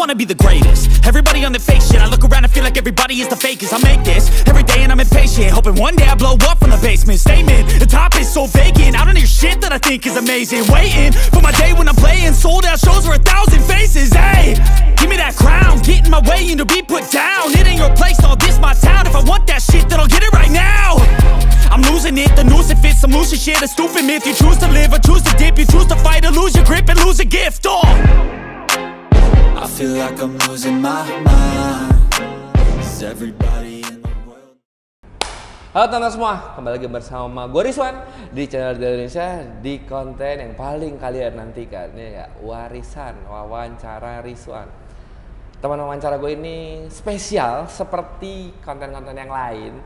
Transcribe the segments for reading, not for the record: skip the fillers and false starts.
wanna be the greatest. Everybody on the fake shit, I look around and feel like everybody is the fakest. I make this every day and I'm impatient, hoping one day I blow up from the basement. Statement, the top is so vacant, I don't hear shit that I think is amazing. Waiting for my day when I'm playing sold out shows for 1,000 faces. Hey, give me that crown, get in my way and to be put down. It ain't your place, all this my town. If I want that shit, then I'll get it right now. I'm losing it, the noose it fits, I'm losing shit. A stupid myth, you choose to live or choose to dip. You choose to fight or lose your grip and lose a gift. Oh, I feel like I'm losing my mind. Is everybody in the world? Halo teman-teman semua, kembali lagi bersama gue Rizwan di channel Di Indonesia, di konten yang paling kalian nantikan, ya warisan wawancara Rizwan. Teman wawancara gue ini spesial seperti konten-konten yang lain,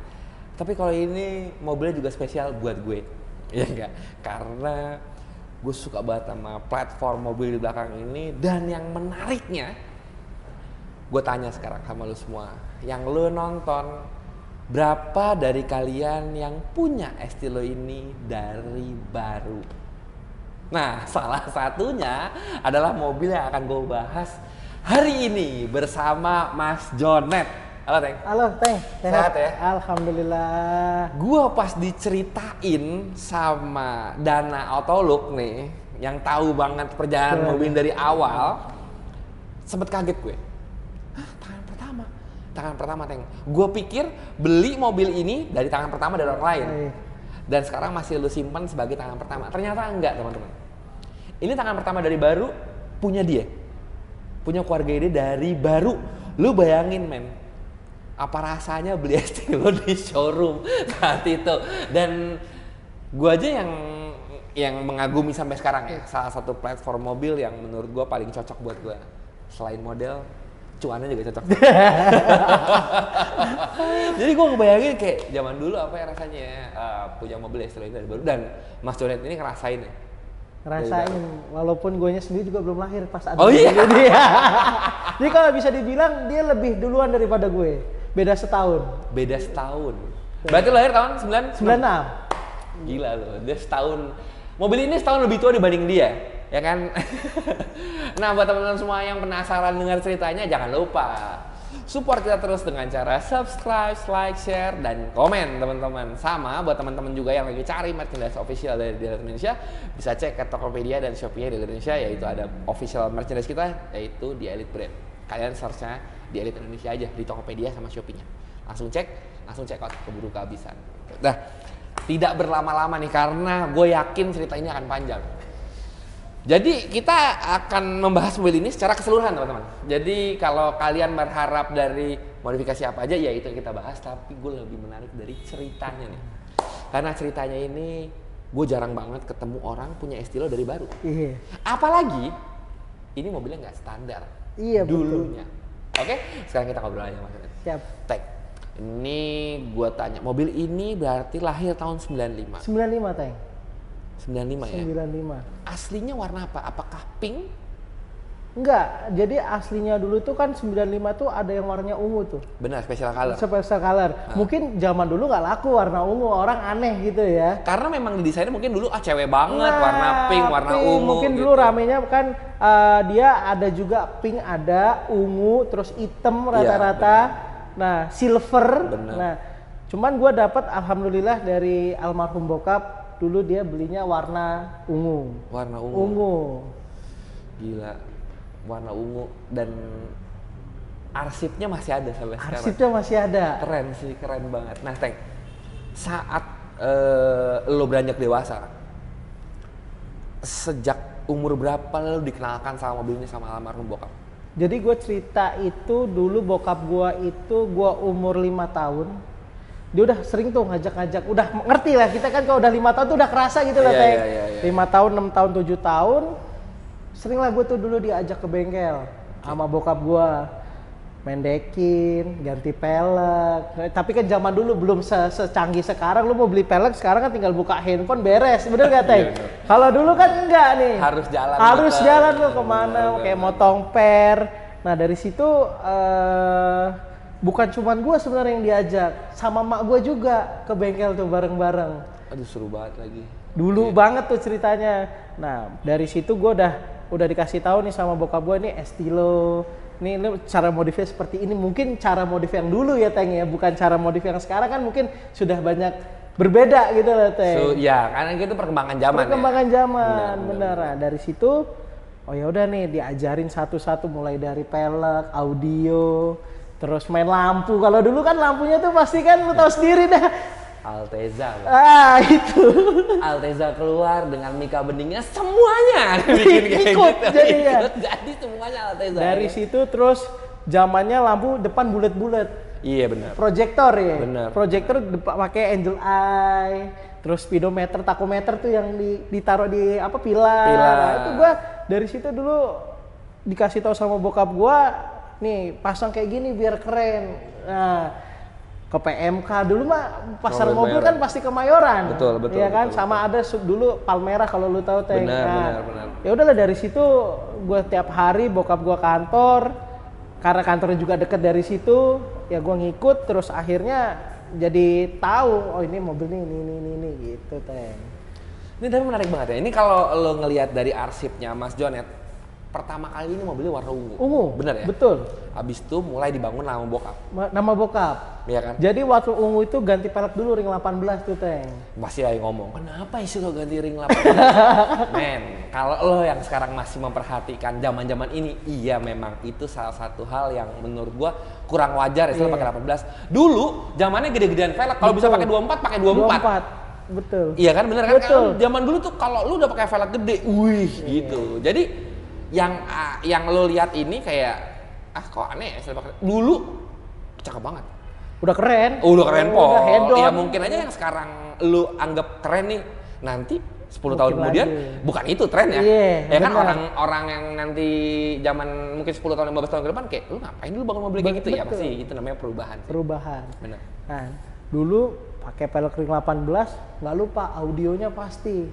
tapi kalau ini mobilnya juga spesial buat gue, ya enggak? Karena gue suka banget sama platform mobil di belakang ini. Dan yang menariknya, gue tanya sekarang sama lu semua yang lu nonton, berapa dari kalian yang punya Estilo ini dari baru? Nah, salah satunya adalah mobil yang akan gue bahas hari ini bersama Mas Jonet. Halo Teng. Halo Teng. Sehat ya? Alhamdulillah. Gua pas diceritain sama Dana Autolook nih, yang tahu banget perjalanan mobil dari awal, sempet kaget gue. Hah, tangan pertama Teng. Gue pikir beli mobil ini dari tangan pertama dari orang lain, dan sekarang masih lu simpen sebagai tangan pertama. Ternyata enggak, teman-teman. Ini tangan pertama dari baru, punya dia, punya keluarga dia dari baru. Lu bayangin men, apa rasanya beli Estilo di showroom saat itu. Dan gue aja yang mengagumi sampai sekarang ya, salah satu platform mobil yang menurut gue paling cocok buat gue. Selain model, cuannya juga cocok. Jadi gue ngebayangin kayak zaman dulu apa ya rasanya punya mobil Estilo ini dari baru. Dan Mas Jonet ini ngerasain ya? Ngerasain, walaupun gue sendiri juga belum lahir pas ada dia. Jadi kalau bisa dibilang dia lebih duluan daripada gue. Beda setahun. Beda setahun. Berarti lahir tahun 96? Gila loh, dia setahun. Mobil ini setahun lebih tua dibanding dia, ya kan? Nah, buat teman-teman semua yang penasaran dengar ceritanya, jangan lupa support kita terus dengan cara subscribe, like, share, dan komen teman-teman. Sama buat teman-teman juga yang lagi cari merchandise official dari Di Indonesia, bisa cek ke Tokopedia dan Shopee Di Indonesia, yaitu ada official merchandise kita, yaitu di Elite Brand. Kalian search-nya di Elite Indonesia aja, di Tokopedia sama Shopee-nya. Langsung check out, keburu kehabisan. Nah, tidak berlama-lama nih karena gue yakin cerita ini akan panjang. Jadi kita akan membahas mobil ini secara keseluruhan teman-teman. Jadi kalau kalian berharap dari modifikasi apa aja, ya itu yang kita bahas. Tapi gue lebih menarik dari ceritanya nih. Karena ceritanya ini gue jarang banget ketemu orang punya Estilo dari baru. Iya. Apalagi ini mobilnya nggak standar. Iya, dulunya. Oke, sekarang kita ngobrol aja Mas. Siap. Tek. Ini gue tanya, mobil ini berarti lahir tahun 95. 95 Teng. 95 ya? 95. Aslinya warna apa? Apakah pink? Enggak, jadi aslinya dulu tuh kan 95 tuh ada yang warnanya ungu tuh. Benar, special color. Special color. Mungkin zaman dulu nggak laku warna ungu, orang aneh gitu ya. Karena memang desainnya mungkin dulu cewek banget, warna pink, warna ungu. Mungkin gitu. dulu ramenya kan dia ada juga pink, ada ungu, terus hitam rata-rata. Nah, silver. Bener. Nah, cuman gue dapat alhamdulillah dari almarhum bokap, dulu dia belinya warna ungu. Warna ungu. Ungu. Gila. Warna ungu, dan arsipnya masih ada sampai sekarang. Arsipnya masih ada. Keren sih, keren banget. Nah, Teng, saat lo beranjak dewasa, sejak umur berapa lo dikenalkan sama mobil ini sama almarhum bokap? Jadi gue cerita itu dulu bokap gue itu gue umur 5 tahun. Dia udah sering tuh ngajak-ngajak, udah ngerti lah kita kan kalau udah 5 tahun tuh udah kerasa gitu lah Teng. 5 tahun, 6 tahun, 7 tahun. Sering lah gue tuh dulu diajak ke bengkel sama bokap gue. Mendekin, ganti pelek. Tapi kan zaman dulu belum secanggih sekarang. Lu mau beli pelek sekarang kan tinggal buka handphone beres, bener gak Teng? Kalau dulu kan enggak nih. Harus jalan. Harus jalan lu kemana, kayak motong per. Nah dari situ bukan cuman gue sebenarnya yang diajak, sama mak gue juga ke bengkel tuh bareng-bareng. Aduh seru banget lagi. Dulu banget tuh ceritanya. Nah dari situ gue udah dikasih tahu nih sama bokap gue nih Estilo. Ini cara modifnya seperti ini. Mungkin cara modif yang dulu ya Teng ya, bukan cara modif yang sekarang kan mungkin sudah banyak berbeda gitu loh Teng. So, ya karena itu perkembangan zaman. Perkembangan zaman, bener. Nah, dari situ, oh ya udah nih diajarin satu-satu mulai dari pelek, audio, terus main lampu. Kalau dulu kan lampunya tuh pasti kan lu tahu sendiri dah. Alteza. Itu. Alteza keluar dengan mika beningnya semuanya bikin kayak ikut gitu. jadinya. Jadi semuanya Alteza. Dari situ terus zamannya lampu depan bulat-bulat. Iya benar. Proyektor ya. Benar. Proyektor pakai angel eye, terus speedometer, tachometer tuh yang ditaruh di apa pilar. Nah, itu gua dari situ dulu dikasih tahu sama bokap gua, nih pasang kayak gini biar keren. Nah, ke PMK dulu mah pasar mobil kan pasti Kemayoran. Betul. Iya kan, betul. sama ada dulu Palmerah kalau lu tahu Teng. Benar. Ya udahlah dari situ gua tiap hari bokap gua kantor. Karena kantornya juga deket dari situ, ya gua ngikut terus akhirnya jadi tahu oh ini mobil ini gitu Teng. Ini tapi menarik banget ya. Ini kalau lo ngelihat dari arsipnya Mas Jonet, pertama kali ini mobilnya warna ungu. Ungu. Bener ya? Betul. Abis itu mulai dibangun nama bokap. Nama bokap. Iya kan? Jadi waktu ungu itu ganti pelek dulu ring 18 tuh Teng. Masih aja ngomong, kenapa sih lo ganti ring 18? Men, kalau lo yang sekarang masih memperhatikan zaman-zaman ini, iya memang itu salah satu hal yang menurut gua kurang wajar istilah pakai 18. Dulu zamannya gede-gedean velg, kalau bisa pakai 24 pakai 24. Betul. Iya kan bener kan? Betul. Zaman dulu tuh kalau lu udah pakai velg gede, wih gitu. Jadi yang lo lihat ini kayak kok aneh ya dulu cakep banget. Udah keren. Udah keren po. Udah hedon. Ya mungkin aja yang sekarang lu anggap keren nih nanti 10 tahun kemudian bukan itu tren ya. Ya kan orang yang nanti zaman mungkin 10 tahun 15 tahun ke depan kayak lu ngapain dulu bangun mobil kayak gitu ya pasti itu namanya perubahan. Perubahan. Benar. Nah, dulu pakai pelek ring 18 nggak lupa audionya pasti.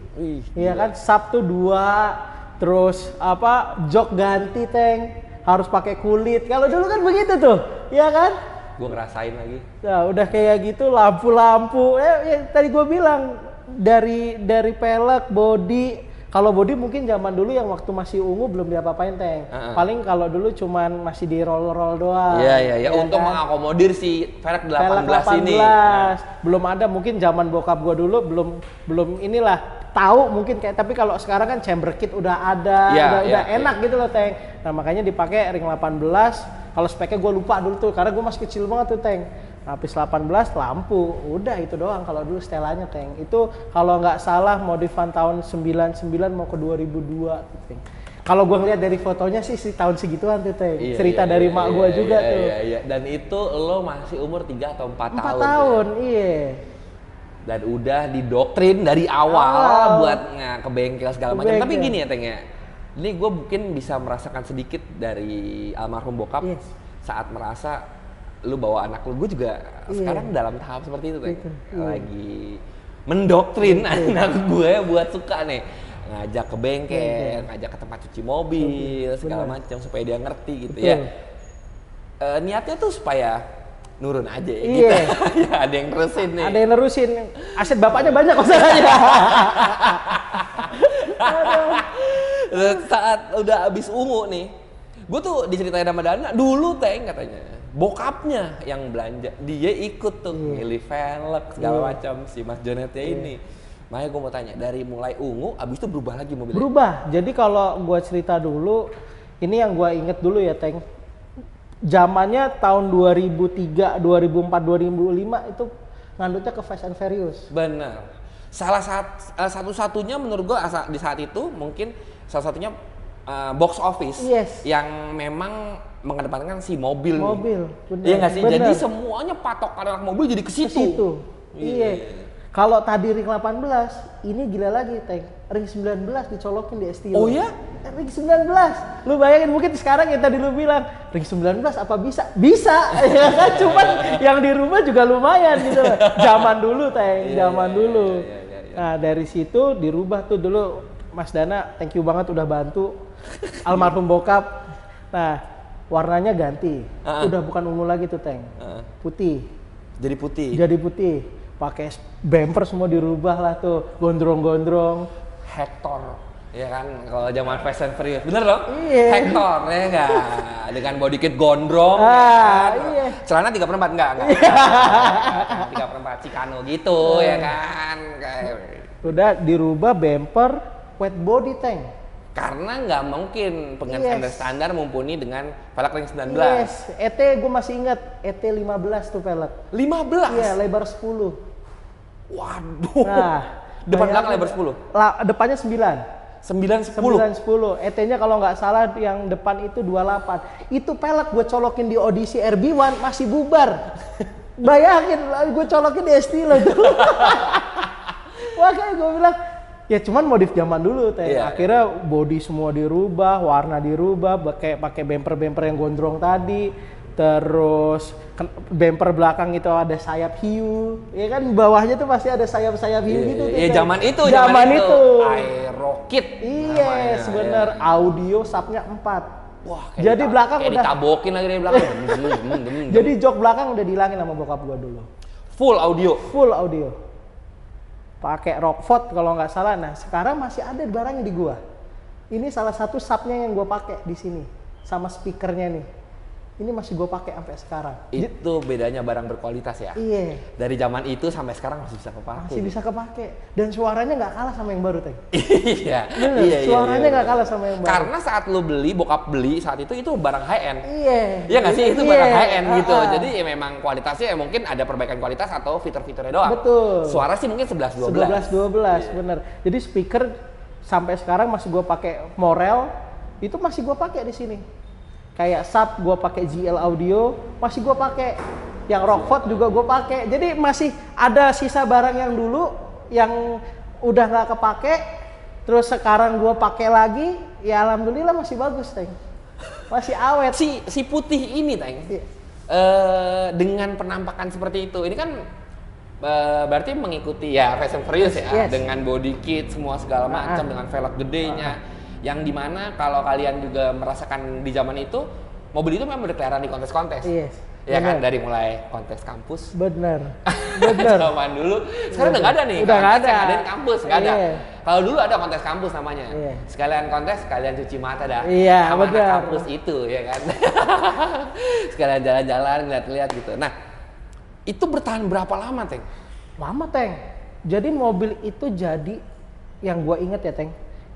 Iya kan Sabtu 2 terus jok ganti Teng harus pakai kulit. Kalau dulu kan begitu tuh, iya kan? Gue ngerasain lagi. Nah, udah kayak gitu lampu-lampu. Ya, tadi gue bilang dari pelek, body. Kalau body mungkin zaman dulu yang waktu masih ungu belum diapa-apain Teng. Paling kalau dulu cuman masih di roll roll doang. Iya. Untuk kan? Mengakomodir si velg 18 ini. Belum ada mungkin zaman bokap gue dulu belum inilah. Tahu mungkin kayak tapi kalau sekarang kan chamber kit udah ada, udah enak gitu loh Teng. Nah makanya dipakai ring 18. Kalau speknya gue lupa dulu tuh karena gue masih kecil banget tuh Teng. Habis 18 lampu, udah itu doang kalau dulu setelannya Teng. Itu kalau nggak salah modifan tahun 99 mau ke 2002 tuh Teng. Kalau gue ngeliat dari fotonya sih tahun segituan tuh Teng. Cerita dari mak gue juga tuh. Iya. Dan itu lo masih umur 3 atau 4 tahun. 4 tahun, iya. Dan udah didoktrin dari awal buat ke bengkel segala macam. Tapi gini ya Teng ya, ini gue mungkin bisa merasakan sedikit dari almarhum bokap saat merasa lu bawa anak lu. Gue juga sekarang dalam tahap seperti itu Teng. Lagi mendoktrin anak gue buat suka nih. Ngajak ke bengkel, ngajak ke tempat cuci mobil, segala macam supaya dia ngerti gitu ya. Niatnya tuh supaya nurun aja ya gitu. Ya, ada yang nerusin nih. Ada yang nerusin. Aset bapaknya banyak masalahnya. Saat udah abis ungu nih, gue tuh diceritain sama Dana dulu Teng katanya. Bokapnya yang belanja, dia ikut tuh milih velg segala macam si Mas Jonetnya ini. Makanya gue mau tanya, dari mulai ungu abis itu berubah lagi mobilnya? Berubah. Jadi kalau gue cerita dulu, ini yang gue inget dulu ya Teng. Zamannya tahun 2003, 2004, 2005 itu ngandutnya ke Fast and Furious. Benar. Salah satu-satunya menurut gue di saat itu mungkin salah satunya box office yang memang mengedepankan si mobil. Benar. Iya nggak sih? Bener. Jadi semuanya patokan anak mobil jadi ke situ. Iya. Kalau tadi ring 18, ini gila lagi Teng. Ring 19 dicolokin di Estilo. Oh ya? Ring 19. Lu bayangin mungkin sekarang yang tadi lu bilang, ring 19 apa bisa? Bisa. Ya kan? Cuman yang di rumah juga lumayan gitu. Zaman dulu Teng, zaman dulu. Nah, dari situ dirubah tuh dulu Mas Dana, thank you banget udah bantu. Almarhum bokap. Nah, warnanya ganti. Udah bukan ungu lagi tuh Teng. Putih. Jadi putih. Pakai bumper semua dirubah lah tuh, gondrong-gondrong. Hector Iya kan, kalau zaman Fast and Furious, bener loh? Iya. Hector, ya nggak? Dengan body kit gondrong, Ah, kan? iya. Celana 3/4, enggak. 3/4 Chicano gitu, ya kan? Kayak... Udah dirubah bumper, wet body tank. Karena nggak mungkin pengen standar mumpuni dengan velg ring 19. Yes, ET gue masih ingat, ET 15 tuh velg. 15? Iya, lebar 10. Waduh. Nah, depan belakang lebar 10? Depannya 9. 9-10? ET-nya kalau nggak salah yang depan itu 28. Itu pelek gue colokin di audisi RB1 masih bubar. Bayangin, gue colokin di Estilo tuh. Makanya gue bilang, ya cuman modif zaman dulu teh. Iya, Akhirnya body semua dirubah, warna dirubah, pakai bumper yang gondrong tadi. Terus bumper belakang itu ada sayap hiu, ya kan bawahnya tuh pasti ada sayap-sayap hiu gitu. Iya, zaman itu. Aerokit. Iya, bener. Audio subnya 4. Wah, jadi belakang kayak udah ditabokin lagi dari belakang. Jadi jok belakang udah dihilangin sama bokap gua dulu. Full audio. Pakai Rockford kalau nggak salah. Nah, sekarang masih ada barangnya di gua. Ini salah satu subnya yang gua pakai di sini sama speakernya nih. Ini masih gue pakai sampai sekarang. Itu bedanya barang berkualitas ya. Iya. Dari zaman itu sampai sekarang masih bisa kepake. Masih bisa kepake. Dan suaranya nggak kalah sama yang baru, Teng. Iya. Suaranya nggak kalah sama yang baru. Karena saat lo beli, bokap beli saat itu barang high end. Iya. Iya nggak sih, itu barang high end gitu. Jadi ya memang kualitasnya ya mungkin ada perbaikan kualitas atau fitur-fiturnya doang. Betul. Suara sih mungkin 11-12. 11-12, bener. Jadi speaker sampai sekarang masih gue pakai Morel, itu masih gue pakai di sini. Kayak sub gue pakai GL Audio, masih gue pakai. Yang Rockford juga gue pakai. Jadi masih ada sisa barang yang dulu yang udah nggak kepake, terus sekarang gue pakai lagi. Ya alhamdulillah masih bagus, Teng. Masih awet. Si putih ini, Teng. Iya. Dengan penampakan seperti itu, ini kan berarti mengikuti ya Fast and Furious ya, dengan body kit semua segala macam, dengan velg gedenya. Yang dimana kalau kalian juga merasakan di zaman itu, mobil itu memang berkeliaran di kontes-kontes. Yes. Ya kan, dari mulai kontes kampus. Bener. Zaman dulu. Sekarang udah nggak ada nih. Udah nggak ada. Ada yang kampus, nggak ada. Iya. Kalau dulu ada kontes kampus namanya. Iya. Sekalian kontes, sekalian cuci mata dah. Iya, sama anak bener. kampus itu, ya kan. Sekalian jalan-jalan, lihat-lihat gitu. Nah, itu bertahan berapa lama, Teng? Lama, Teng. Jadi mobil itu jadi, yang gua inget ya, Teng.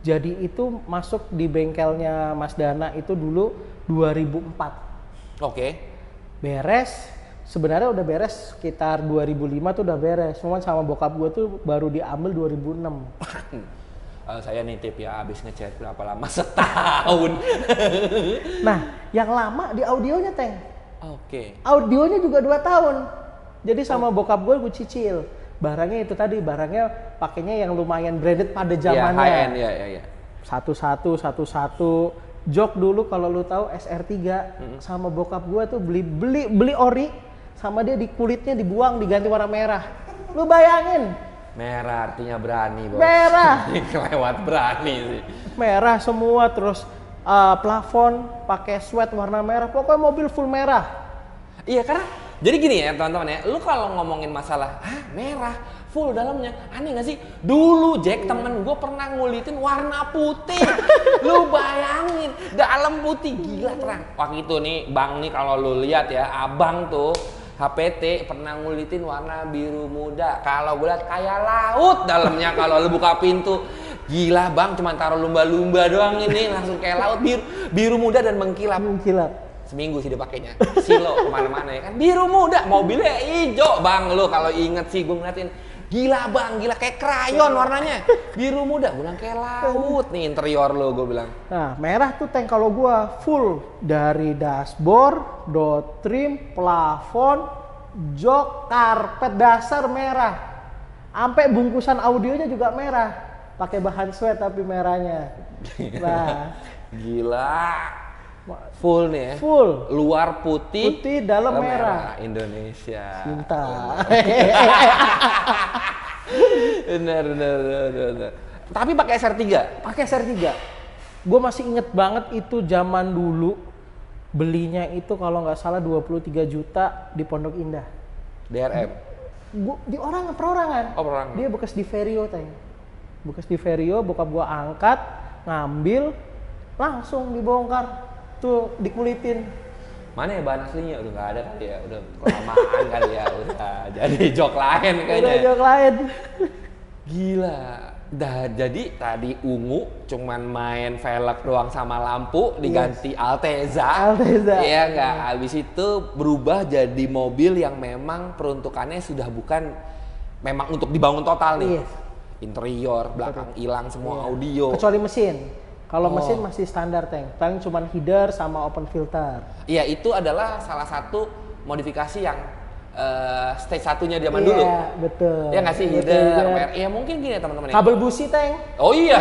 Jadi itu masuk di bengkelnya Mas Dana itu dulu 2004. Oke. Beres, sebenarnya udah beres sekitar 2005 tuh udah beres. Cuman sama bokap gue tuh baru diambil 2006. Saya nitip ya, abis ngechat berapa lama? Setahun. Nah, yang lama di audionya, Teng. Oke. Audionya juga 2 tahun. Jadi sama bokap gue cicil. Barangnya itu tadi, barangnya pakainya yang lumayan branded pada zamannya. High end, ya. Satu-satu. Jok dulu kalau lu tahu SR3 sama bokap gue tuh beli ori, sama dia di kulitnya dibuang diganti warna merah. Lu bayangin. Merah artinya berani, Bos. Merah. Lewat berani sih. Merah semua, terus plafon pakai sweat warna merah. Pokoknya mobil full merah. Iya, karena jadi gini ya teman-teman ya, lu kalau ngomongin masalah merah full dalamnya, aneh gak sih? Dulu Jack temen gue pernah ngulitin warna putih. Lu bayangin, dalam putih, gila terang. Waktu itu nih Bang nih, kalau lu lihat ya, abang tuh HPT pernah ngulitin warna biru muda. Kalau gue lihat kayak laut dalamnya kalau lu buka pintu. Gila Bang, cuma taruh lumba-lumba doang ini langsung kayak laut, biru muda dan mengkilap. Seminggu sih dipakainya, silo kemana-mana ya kan, biru muda, mobilnya hijau Bang. Lu kalau inget sih gue ngeliatin, gila Bang, gila kayak krayon warnanya, biru muda, gue bilang kayak laut nih interior lo, gue bilang. Nah merah tuh Teng kalau gue full, dari dashboard, door trim, plafon, jok, karpet dasar merah, sampai bungkusan audionya juga merah, pakai bahan sweat tapi merahnya. Nah, gila. Full nih ya? Full. Luar putih, dalam merah. Indonesia. Cinta. bener. Tapi pakai SR3? Pakai SR3. Gue masih inget banget itu zaman dulu. Belinya itu kalau nggak salah 23 juta di Pondok Indah. DRM? Di perorangan. Oh, perorangan. Dia bekas di Vario, Teng. Bekas di Vario, bokap gue angkat. ngambil, langsung dibongkar, tuh dikulitin. Mana ya bahan aslinya? Udah nggak ada kali ya, udah kelamaan kali ya, udah jadi jok lain kayaknya. Udah jok lain. Gila. Jadi tadi ungu cuman main velg doang sama lampu diganti Alteza. Iya nggak? Habis itu berubah jadi mobil yang memang peruntukannya sudah bukan memang untuk dibangun total nih. Interior, belakang hilang semua audio. Kecuali mesin. Kalau mesin masih standar tank, paling cuma header sama open filter. Iya, itu adalah salah satu modifikasi yang stage satunya zaman dulu. Iya, betul. Ya nggak sih, header, ya mungkin gini ya teman-teman. Kabel busi tank. Oh iya,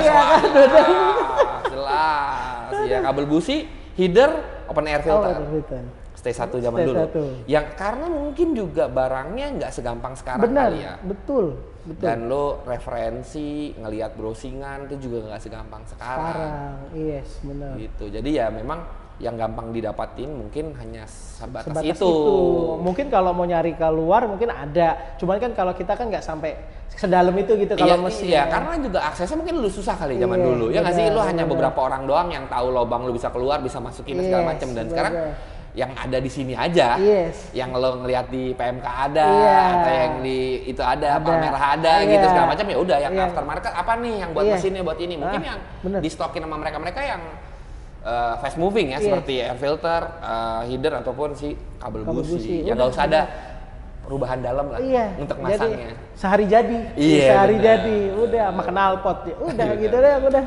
jelas. Ya kabel busi, header, open air filter. Stage 1 zaman dulu. Yang karena mungkin juga barangnya nggak segampang sekarang kali ya. Betul. Dan lo referensi ngelihat browsingan itu juga nggak segampang sekarang. Yes, benar. Gitu. Jadi ya memang yang gampang didapatin mungkin hanya sebatas itu. Mungkin kalau mau nyari keluar mungkin ada. Cuman kan kalau kita kan nggak sampai sedalam itu gitu kalau mesin. Iya, karena juga aksesnya mungkin lu susah kali zaman dulu. Ya nggak sih, lu hanya beberapa orang doang yang tahu lubang lu bisa keluar, bisa masukin segala macam. Dan sekarang yang ada di sini aja, yang lo ngelihat di PMK ada, atau yang di itu ada, Palmerah ada, gitu segala macam ya udah. Yang aftermarket apa nih yang buat mesinnya buat ini? Mungkin yang di stokin sama mereka yang fast moving ya, seperti air filter, header ataupun si kabel busi. Ya nggak usah ada perubahan dalam lah untuk masangnya. Jadi, sehari jadi, sehari jadi, udah sama knalpot, udah gitu deh, udah.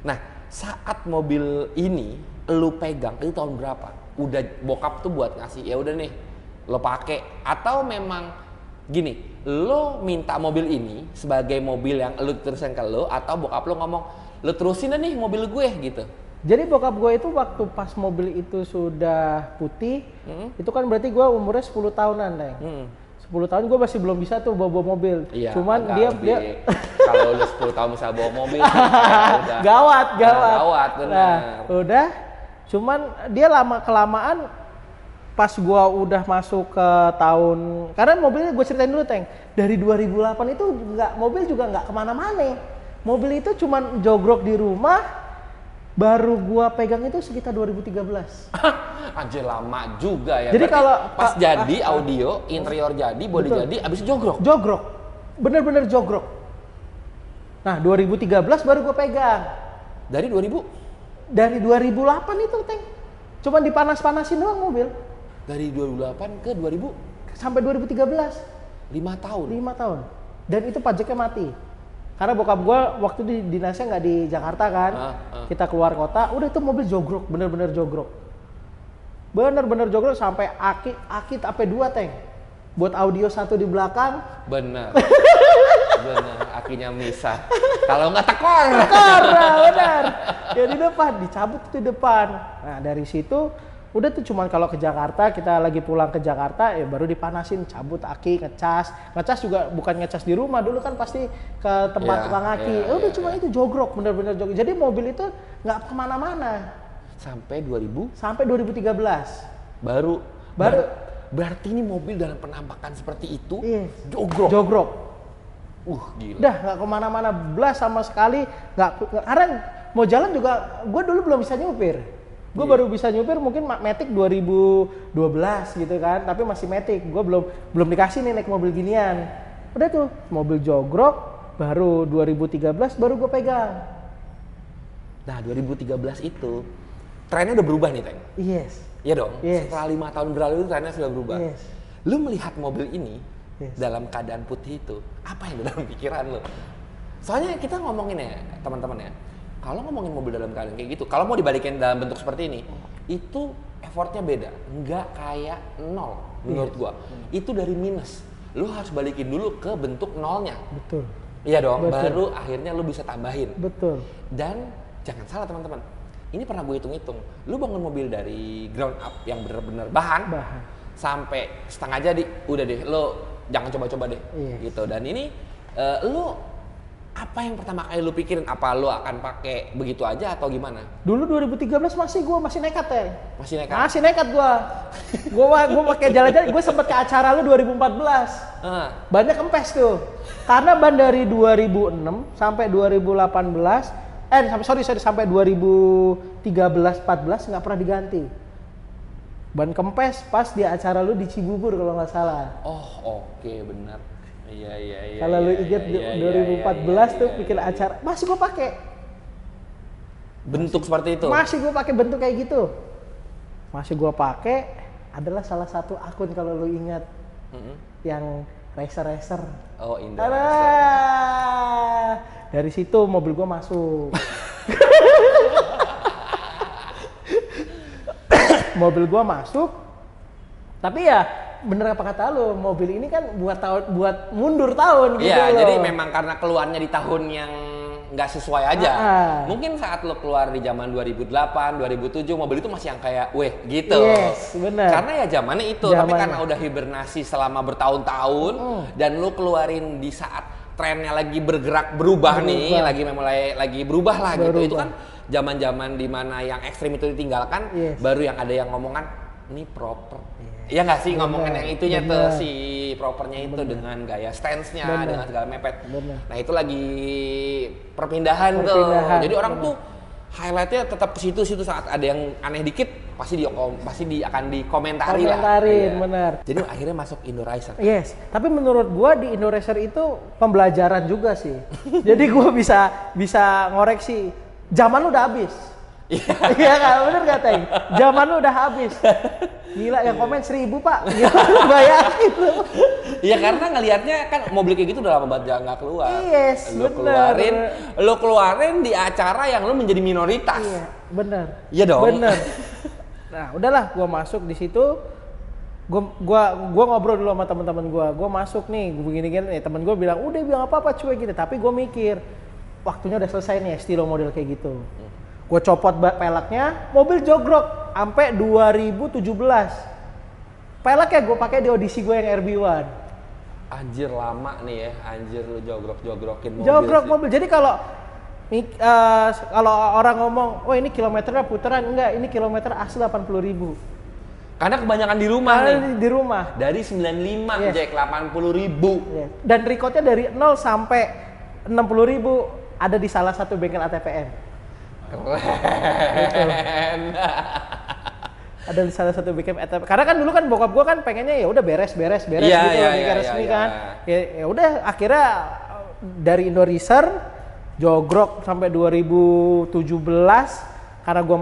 Nah, saat mobil ini lu pegang itu tahun berapa? Udah bokap tuh buat ngasih, ya udah nih lo pakai, atau memang gini, lo minta mobil ini sebagai mobil yang lo terusin ke lo, atau bokap lo ngomong lo terusin nih mobil gue gitu? Jadi bokap gue itu waktu pas mobil itu sudah putih, itu kan berarti gue umurnya 10 tahunan deh. 10 tahun gue masih belum bisa tuh bawa mobil. Iya, cuman dia kalau udah 10 tahun bisa bawa mobil udah gawat. Benar. Nah, udah. Cuman dia lama kelamaan pas gua udah masuk ke tahun, karena mobilnya gue ceritain dulu Teng, dari 2008 itu mobil juga nggak kemana-mana. Mobil itu cuman jogrok di rumah, baru gua pegang itu sekitar 2013. Anjir lama juga ya. Jadi kalau pas jadi audio, interior jadi, body jadi, abis jogrok. Jogrok, bener-bener jogrok. Nah 2013 baru gua pegang. Dari 2008 itu Teng, cuman dipanas-panasin doang mobil. Dari 2008 ke 2000 sampai 2013. 5 tahun. Dan itu pajaknya mati. Karena bokap gua waktu di dinasnya nggak di Jakarta kan. Kita keluar kota, udah itu mobil jogrok, bener-bener jogrok. Bener-bener jogrok sampai aki sampai 2 Teng. Buat audio 1 di belakang. Bener. Akinya misah. Kalau nggak tekor, benar. Ya di depan, dicabut itu depan. Nah dari situ udah tuh cuman kalau ke Jakarta, kita lagi pulang ke Jakarta ya baru dipanasin, cabut aki, ngecas juga bukan ngecas di rumah, dulu kan pasti ke tempat tukang aki. Udah cuma itu jogrok, bener-bener jogrok. Jadi mobil itu nggak kemana-mana. Sampai 2000? Sampai 2013. Baru. Berarti ini mobil dalam penampakan seperti itu, jogrok. Gila. Udah nggak kemana-mana, blas sama sekali. Nggak, karena mau jalan juga, gue dulu belum bisa nyupir. Gue baru bisa nyupir mungkin Matic 2012 gitu kan, tapi masih Matic. Gue belum dikasih nih naik mobil ginian. Udah tuh mobil jogrok, baru 2013 baru gue pegang. Nah 2013 itu trennya udah berubah nih Teng. Iya dong. Setelah 5 tahun berlalu itu trennya sudah berubah. Lu melihat mobil ini dalam keadaan putih itu, apa yang dalam pikiran lo? Soalnya kita ngomongin ya teman-teman ya, kalau ngomongin mobil dalam keadaan kayak gitu, kalau mau dibalikin dalam bentuk seperti ini, itu effortnya beda, nggak kayak nol menurut gua. Itu dari minus, lu harus balikin dulu ke bentuk nolnya. Betul. Iya dong, baru akhirnya lu bisa tambahin. Betul. Dan jangan salah teman-teman, ini pernah gue hitung-hitung, lu bangun mobil dari ground up yang benar-benar bahan sampai setengah jadi, udah deh, lu jangan coba-coba deh, gitu. Dan ini lu apa yang pertama kali lu pikirin? Apa lu akan pakai begitu aja atau gimana? Dulu 2013 masih nekat ya. Masih nekat Gua pakai jalan-jalan. Gue sempet ke acara lu 2014. Banyak kempes tuh. Karena ban dari 2006 sampai 2018 sampai 2013-14 nggak pernah diganti. Ban kempes pas di acara lu di Cibubur kalau nggak salah. Oh, oke, benar. Iya. Kalau lu inget 2014 tuh bikin acara, masih gua pakai. Bentuk seperti itu. Masih gua pakai bentuk kayak gitu. Masih gua pakai, adalah salah satu akun kalau lu ingat. Yang racer. Oh, Indo Racer. Dari situ mobil gua masuk. Mobil gua masuk, tapi ya bener apa kata lo, mobil ini kan buat mundur tahun gitu. Iya, jadi memang karena keluarnya di tahun yang nggak sesuai aja. Mungkin saat lo keluar di zaman 2008, 2007 mobil itu masih yang kayak weh gitu. Yes, bener. Karena ya zamannya itu, tapi karena udah hibernasi selama bertahun-tahun dan lo keluarin di saat trennya lagi berubah nih, lagi berubah lah gitu. Itu kan zaman-zaman dimana yang ekstrim itu ditinggalkan, baru yang ada yang ngomongan ini proper. Iya nggak sih ngomongin yang itunya tuh si propernya itu dengan gaya stance-nya, dengan segala mepet. Nah itu lagi perpindahan tuh. Jadi orang tuh highlight-nya tetap ke situ saat ada yang aneh dikit pasti akan dikomentari lah. Benar. Jadi akhirnya masuk Indo Racer. Yes, tapi menurut gua di Indo Racer itu pembelajaran juga sih. Jadi gua bisa ngoreksi. Zaman lu udah habis. Iya kan, bener gak Teng? Zaman lu udah habis. Gila yang komen 1000 Pak. Gila, bayangin lu. Iya karena ngelihatnya kan mobil kayak gitu udah lama banget nggak keluar. Yes, Lu keluarin di acara yang lu menjadi minoritas. Iya, bener. Iya dong. Bener. Nah, udahlah gua masuk di situ. Gua ngobrol dulu sama teman-teman gua masuk nih, begini-gini, temen gua bilang, "Udah bilang apa-apa cuy gitu." Tapi gua mikir, waktunya udah selesai nih estilo model kayak gitu. Gue copot peleknya, mobil jogrok sampai 2017. Peleknya gue pakai di audisi gue yang RB1. Anjir lama nih ya, anjir lu jogrok-jogrokin mobil. Jogrok sih. Mobil. Jadi kalau orang ngomong, "Oh, ini kilometernya putaran." Enggak, ini kilometer asli 80.000. Karena kebanyakan di rumah nih. Di rumah. Dari 95 Jack 80.000. Yes. Dan recordnya dari 0 sampai 60.000 ada di salah satu bengkel ATPM. Keren. Ada di salah satu bengkel ATPM. Karena kan dulu kan bokap gua kan pengennya ya udah beres gitu resmi kan. Ya udah akhirnya dari Indo Racer jogrok sampai 2017 karena gua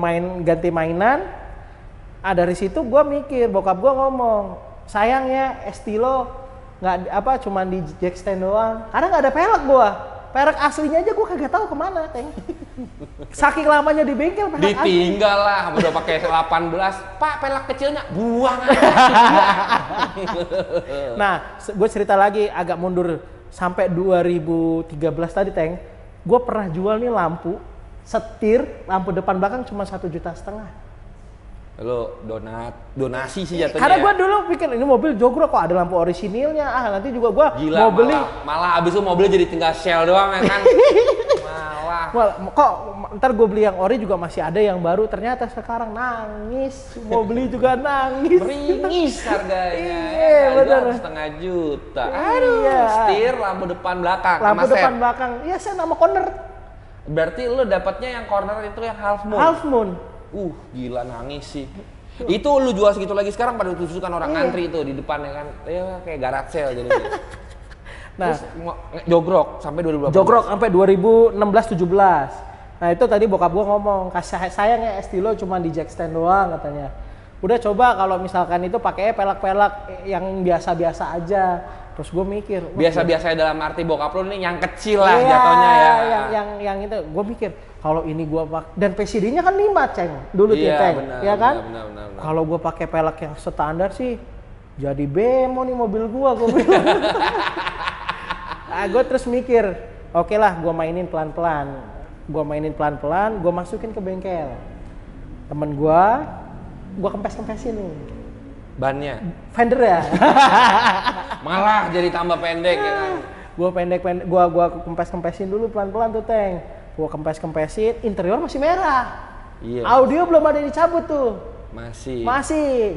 ganti mainan. Dari situ gua mikir, bokap gua ngomong, "Sayang ya Estilo nggak cuman di jack stand doang. Karena nggak ada pelek gua. Pelek aslinya aja gua kagak tahu kemana, Teng." Saking lamanya di bengkel pelek ditinggal lah, udah pakai 18. "Pak, pelek kecilnya buang aja." Nah, gue cerita lagi agak mundur sampai 2013 tadi, Teng. Gue pernah jual nih lampu setir, lampu depan belakang cuma 1,5 juta. Lo donasi sih jatuhnya. Karena gue dulu pikir ini mobil jogrok kok ada lampu orisinilnya. Nanti juga gue mau beli. Malah abis itu mobilnya jadi tinggal shell doang ya kan. Kok ntar gue beli yang ori juga masih ada yang baru. Ternyata sekarang nangis. Mau beli juga nangis. Meringis harganya. Iya benar. 1,5 juta. Aduh. Setir, lampu depan belakang. Lampu depan belakang. Iya saya nama corner. Berarti lo dapatnya yang corner itu yang half moon. Half moon. Gila nangis sih. Itu lu jual segitu lagi sekarang pada tusukan orang ngantri itu di depan ya kan. Ya kayak garage sale jadi. Nah, terus jogrok sampai 2018. Jogrok sampai 2016-17. Nah, itu tadi bokap gua ngomong, "Sayang ya Estilo cuma di jack stand doang," katanya. Udah coba kalau misalkan itu pakai pelek-pelek yang biasa-biasa aja. Terus gue mikir, biasa-biasa dalam arti bokap lu nih yang kecil lah jatuhnya ya. Yang itu gue mikir kalau ini gue pakai dan PCD-nya kan 5 Ceng dulu Ceng, ya kan? Kalau gue pakai pelek yang standar sih jadi bemo nih mobil gue bilang. Nah, gue terus mikir, oke lah gue mainin pelan-pelan. Gue masukin ke bengkel. Temen gue kempes-kempesin nih. Bannya? Fender ya? Malah jadi tambah pendek ya kan? Gue kempes-kempesin dulu pelan-pelan tuh Teng. Gue kempes-kempesin, interior masih merah. Iya. Audio belum ada yang dicabut tuh. Masih.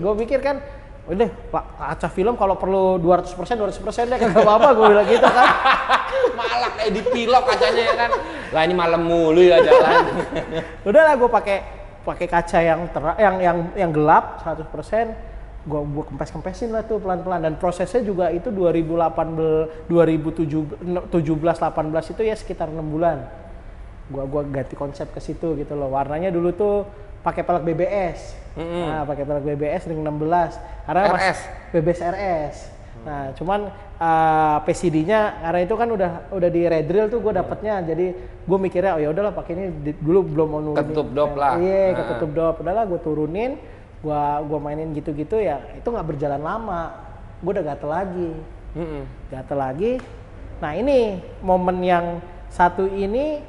Gue pikir kan, udah kaca film kalau perlu 200% deh, kagak apa-apa gue bilang gitu kan. galak kayak dipilok kacanya ya kan. Lah ini malam mulu ya jalan. Udah lah gue pakai kaca yang gelap 100%. Gua kempes-kempesin lah tuh pelan-pelan, dan prosesnya juga itu 2017 18 itu ya sekitar 6 bulan. Gua ganti konsep ke situ gitu loh. Warnanya dulu tuh pakai pelek BBS. Nah, pakai pelek BBS ring 16. Karena RS. BBS RS. Nah, cuman PCD-nya karena itu kan udah di redrill tuh gue dapetnya. Jadi gue mikirnya oh ya udahlah pakai ini dulu belum mau nurunin. Ketutup dop lah. Iya, ketutup dop. Udahlah gue turunin. Gua mainin gitu-gitu ya, itu nggak berjalan lama, gue udah gatel lagi, Nah ini momen yang satu ini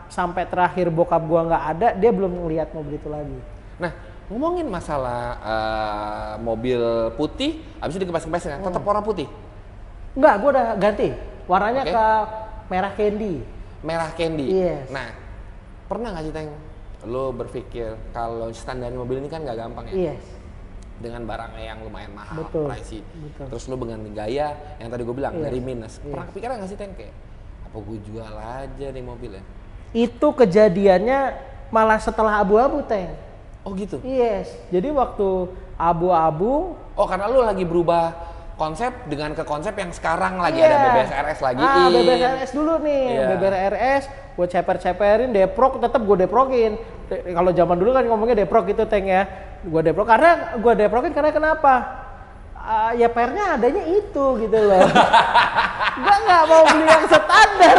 sampai terakhir bokap gua nggak ada, dia belum ngeliat mobil itu lagi. Nah ngomongin masalah mobil putih, abis itu dikempes-kempes kan, tetap warna putih? Enggak, gua udah ganti, warnanya ke merah candy. Merah candy. Yes. Nah pernah nggak sih Teng? Lo berpikir kalau standar mobil ini kan nggak gampang ya? Yes. Dengan barangnya yang lumayan mahal, betul, pricey. betul. Terus lo dengan gaya yang tadi gue bilang dari minus. Yes. Pernah kepikiran nggak sih Teng kayak apa gue jual aja nih mobilnya? Itu kejadiannya malah setelah abu-abu Teng. Oh gitu? Yes. Jadi waktu abu-abu. Oh karena lo lagi berubah konsep dengan ke konsep yang sekarang lagi ada BBS RS lagi. BBS RS dulu nih, BBS RS, gue ceper-ceperin, deprok, tetap gue deprokin. Kalau zaman dulu kan ngomongnya deprok gitu Teng ya, gue deprok karena gue deprokin karena kenapa? Ya PR-nya adanya itu gitu loh. Gue nggak mau beli yang standar,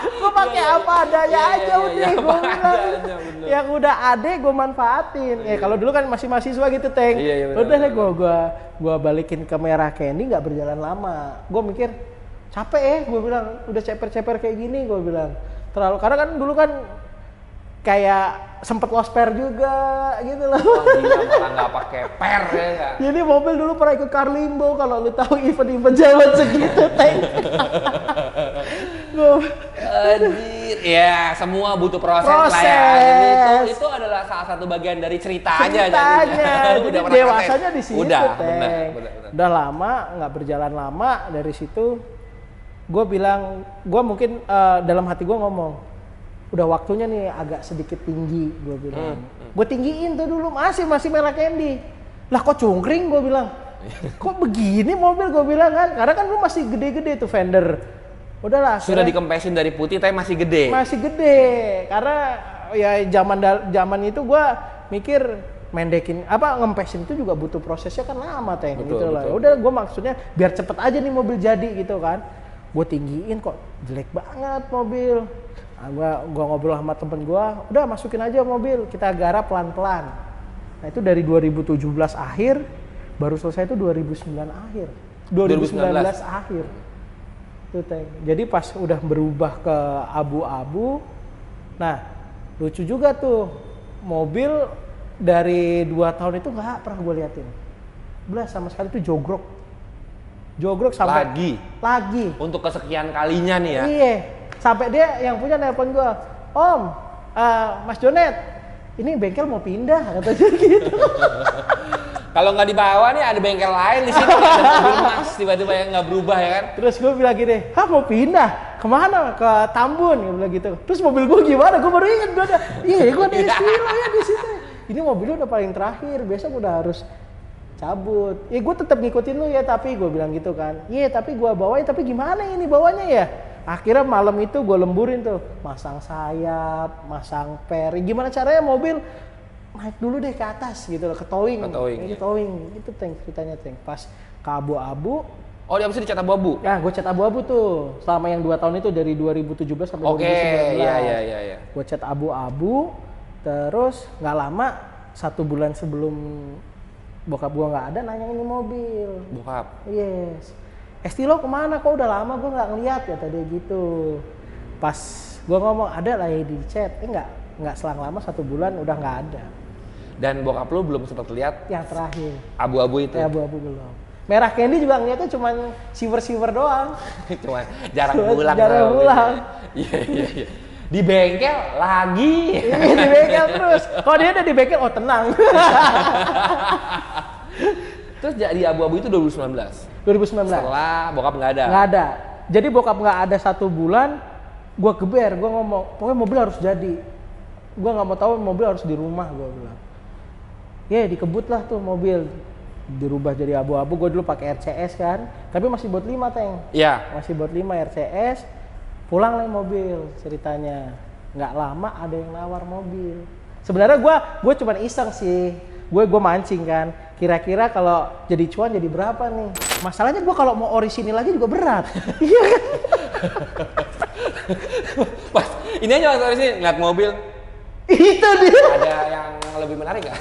gue pakai apa adanya aja udah, gue bilang yang udah ada gue manfaatin. Ya kalau dulu kan masih mahasiswa gitu Teng, udah deh gue balikin ke merah candy, nggak berjalan lama. Gue mikir capek gue bilang udah ceper-ceper kayak gini, gue bilang terlalu, karena kan dulu kan kayak sempet lost pair juga gitu loh. Oh, gila, malah nggak pakai per ya kan? Jadi mobil dulu pernah ikut Carlimbo, kalau lu tahu event-event zaman segitu Teng. Ya semua butuh proses lah ya. Jadi itu adalah salah satu bagian dari ceritanya. Jadi dewasanya di situ Teng. Bener. Udah lama nggak berjalan lama, dari situ gue bilang, gue mungkin dalam hati gue ngomong, udah waktunya nih agak sedikit tinggi, gue bilang. Gue tinggiin tuh dulu, masih merah candy. Lah kok cungkring, gue bilang. Kok begini mobil, gue bilang kan. Karena kan lu masih gede-gede tuh fender. Udahlah. Sudah dikempesin dari putih tapi masih gede. Masih gede. Karena ya zaman itu gue mikir mendekin ngempesin itu juga butuh prosesnya kan lama Teng, gitu lah. Udah gue maksudnya biar cepet aja nih mobil jadi gitu kan. Gue tinggiin kok jelek banget mobil. Gua ngobrol sama temen gua, udah masukin aja mobil, kita garap pelan-pelan. Nah itu dari 2017 akhir, baru selesai itu 2009 akhir. 2019 akhir. Tuh Teng. Jadi pas udah berubah ke abu-abu, nah lucu juga tuh, mobil dari 2 tahun itu nggak pernah gue liatin. Belas sama sekali tuh jogrok sampai lagi. Untuk kesekian kalinya nih ya. Iya. Sampai dia yang punya nelpon gua, Om, Mas Jonet, ini bengkel mau pindah, katanya gitu. Kalau nggak dibawa nih ada bengkel lain di sini, ada mobil Mas tiba-tiba yang nggak berubah ya kan? Terus gua bilang gini, mau pindah kemana? Ke Tambun, dia bilang gitu. Terus mobil gua gimana? Gua baru ingat gua gua di Estilo ya di situ. Ini mobilnya udah paling terakhir, besok udah harus cabut. Gue tetap ngikutin lu ya, tapi gue bilang gitu kan. Tapi gue bawain, tapi gimana ini bawanya ya? Akhirnya malam itu gue lemburin tuh, masang sayap, masang per. Gimana caranya mobil naik dulu deh ke atas gitu loh, ke towing. Itu Teng ceritanya Teng. Pas ke abu-abu. Oh dia bisa dicat abu-abu? Ya gue cat abu-abu tuh selama yang 2 tahun itu dari 2017 sampai 2019. Iya. Gue cat abu-abu, terus nggak lama 1 bulan sebelum bokap gue nggak ada, nanya ini mobil. Bokap? Yes. Estilo kemana? Kok udah lama gue nggak ngeliat ya tadi gitu. Pas gue ngomong ada lah ya di chat, nggak selang lama 1 bulan udah nggak ada. Dan bokap lu belum sempat lihat? Yang terakhir. Abu-abu itu? Abu-abu belum. Merah candy juga ngeliatnya cuma silver doang. Cuma jarang pulang. Iya. Di bengkel lagi. Iya di bengkel terus. Kalau dia udah di bengkel, oh tenang. Terus jadi abu-abu itu 2019? 2019. Setelah bokap nggak ada? Nggak ada. jadi bokap nggak ada 1 bulan, gue geber, gue ngomong, pokoknya mobil harus jadi. Gue nggak mau tahu mobil harus di rumah, gue bilang. Ya dikebut lah tuh mobil, dirubah jadi abu-abu. Gue dulu pakai RCS kan, tapi masih buat 5 Teng. Iya. Masih buat 5 RCS, pulang lah mobil ceritanya. Nggak lama ada yang nawar mobil. Sebenarnya gue cuma iseng sih, gue mancing kan. Kira-kira kalau jadi cuan jadi berapa nih? Masalahnya gue kalau mau orisinil lagi juga berat. Iya kan? Pas ini aja waktu sini ngeliat mobil. Itu dia. Ada yang lebih menarik nggak?